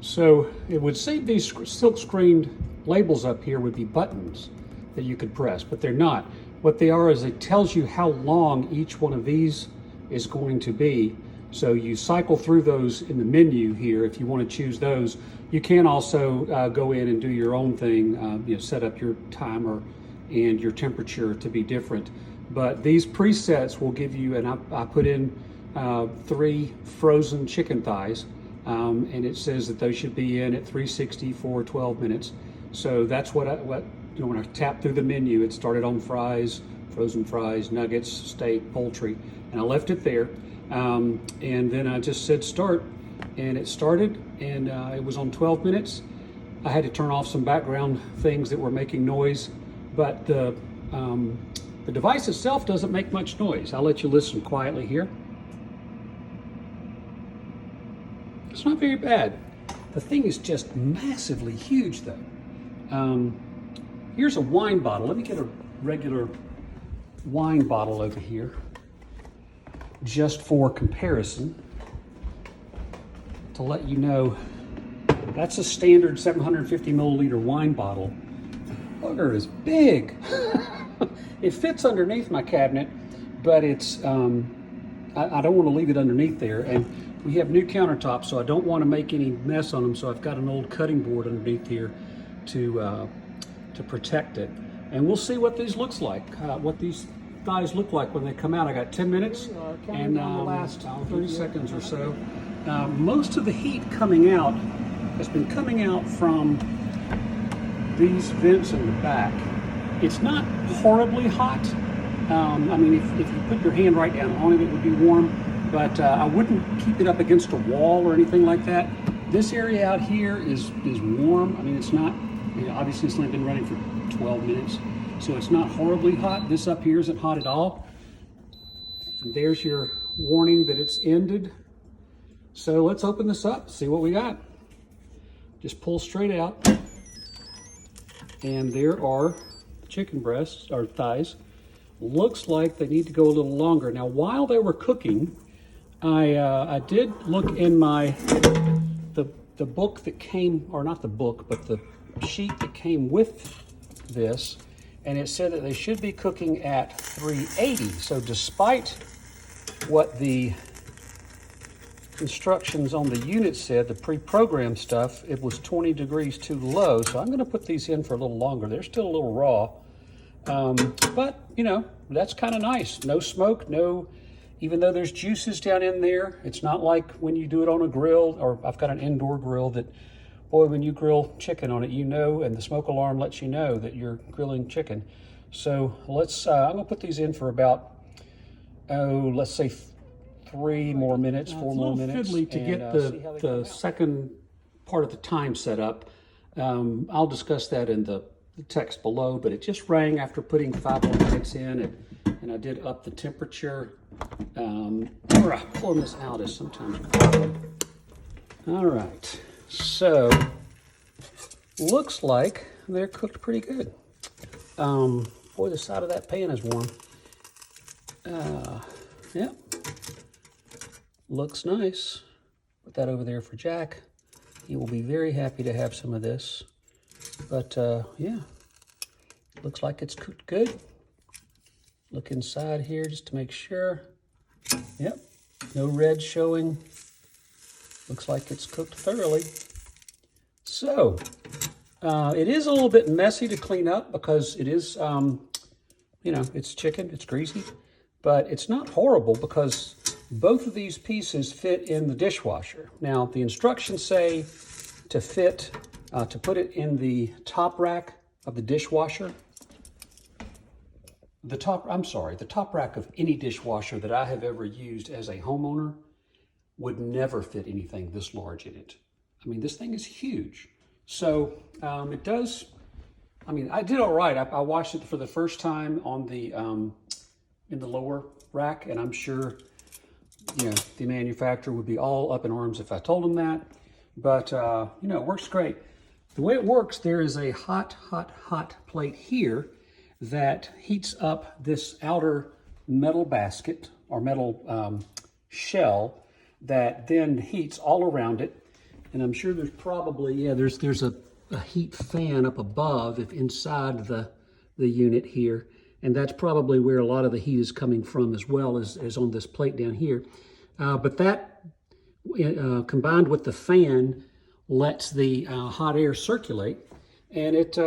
So it would seem these silk screened labels up here would be buttons that you could press, but they're not. What they are is it tells you how long each one of these is going to be. So you cycle through those in the menu here if you want to choose those. You can also go in and do your own thing, set up your timer and your temperature to be different. But these presets will give you, and I put in 3 frozen chicken thighs, and it says that those should be in at 360 for 12 minutes. So that's when I tap through the menu, it started on fries, frozen fries, nuggets, steak, poultry, and I left it there. And then I just said start, and it started, and it was on 12 minutes. I had to turn off some background things that were making noise, but the device itself doesn't make much noise. I'll let you listen quietly here. It's not very bad. The thing is just massively huge though. Here's a wine bottle. Let me get a regular wine bottle over here, just for comparison, to let you know that's a standard 750 milliliter wine bottle. Bugger is big. It fits underneath my cabinet, but it's I don't want to leave it underneath there, and we have new countertops, so I don't want to make any mess on them. So I've got an old cutting board underneath here to protect it, and we'll see what these looks like, what these thighs look like when they come out. I got 10 minutes and the last 30 seconds or so. Most of the heat coming out has been coming out from these vents in the back. It's not horribly hot. I mean, if you put your hand right down on it, it would be warm, but I wouldn't keep it up against a wall or anything like that. This area out here is warm. I mean, it's not, obviously it's only been running for 12 minutes, so it's not horribly hot. This up here isn't hot at all. And there's your warning that it's ended. So let's open this up, see what we got. Just pull straight out. And there are chicken breasts, or thighs. Looks like they need to go a little longer. Now, while they were cooking, I did look in the book that came, or not the book, but the sheet that came with this, and it said that they should be cooking at 380. So despite what the instructions on the unit said, the pre-programmed stuff, it was 20 degrees too low. So I'm going to put these in for a little longer. They're still a little raw, but that's kind of nice. No smoke, even though there's juices down in there, it's not like when you do it on a grill, or I've got an indoor grill that, boy, when you grill chicken on it, and the smoke alarm lets you know that you're grilling chicken. So let's, I'm gonna put these in for about, let's say 3 more minutes, 4 more minutes. It's a little fiddly to get the second part of the time set up. I'll discuss that in the text below, but it just rang after putting 5 more minutes in, and I did up the temperature. Pulling this out is sometimes a problem. All right, so looks like they're cooked pretty good. Boy, the side of that pan is warm. Yeah, looks nice. Put that over there for Jack. He will be very happy to have some of this. But yeah, looks like it's cooked good. Look inside here just to make sure. Yep, no red showing. Looks like it's cooked thoroughly. So, it is a little bit messy to clean up because it is, it's chicken, it's greasy, but it's not horrible because both of these pieces fit in the dishwasher. Now, the instructions say to put it in the top rack of the dishwasher. The top rack of any dishwasher that I have ever used as a homeowner would never fit anything this large in it. I mean, this thing is huge. So it does, I did all right. I washed it for the first time on the in the lower rack, and I'm sure the manufacturer would be all up in arms if I told them that. But it works great. The way it works, there is a hot plate here that heats up this outer metal basket or metal shell that then heats all around it. And I'm sure there's probably, yeah, there's a heat fan up above if inside the unit here. And that's probably where a lot of the heat is coming from as well as on this plate down here. But that combined with the fan lets the hot air circulate, and it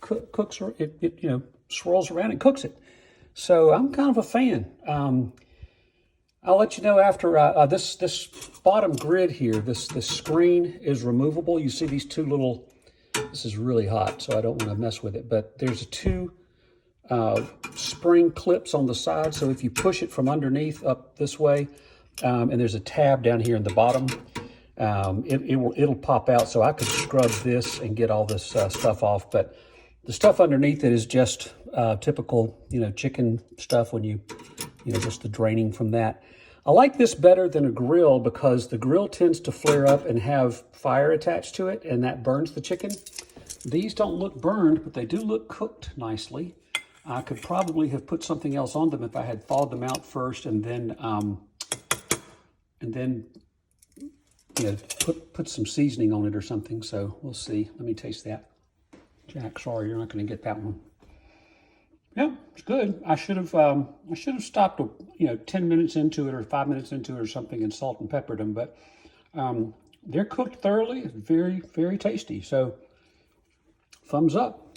cooks, it swirls around and cooks it. So I'm kind of a fan. I'll let you know after this bottom grid here, this screen is removable. You see these two little, this is really hot, so I don't want to mess with it, but there's two spring clips on the side. So if you push it from underneath up this way, and there's a tab down here in the bottom, it'll pop out. So I could scrub this and get all this stuff off, but the stuff underneath it is just typical, chicken stuff when just the draining from that. I like this better than a grill because the grill tends to flare up and have fire attached to it, and that burns the chicken. These don't look burned, but they do look cooked nicely. I could probably have put something else on them if I had thawed them out first and then put some seasoning on it or something. So we'll see. Let me taste that. Jack, sorry, you're not going to get that one. Yeah, it's good. I should have stopped 10 minutes into it or 5 minutes into it or something and salt and peppered them, but they're cooked thoroughly. It's very, very tasty. So thumbs up.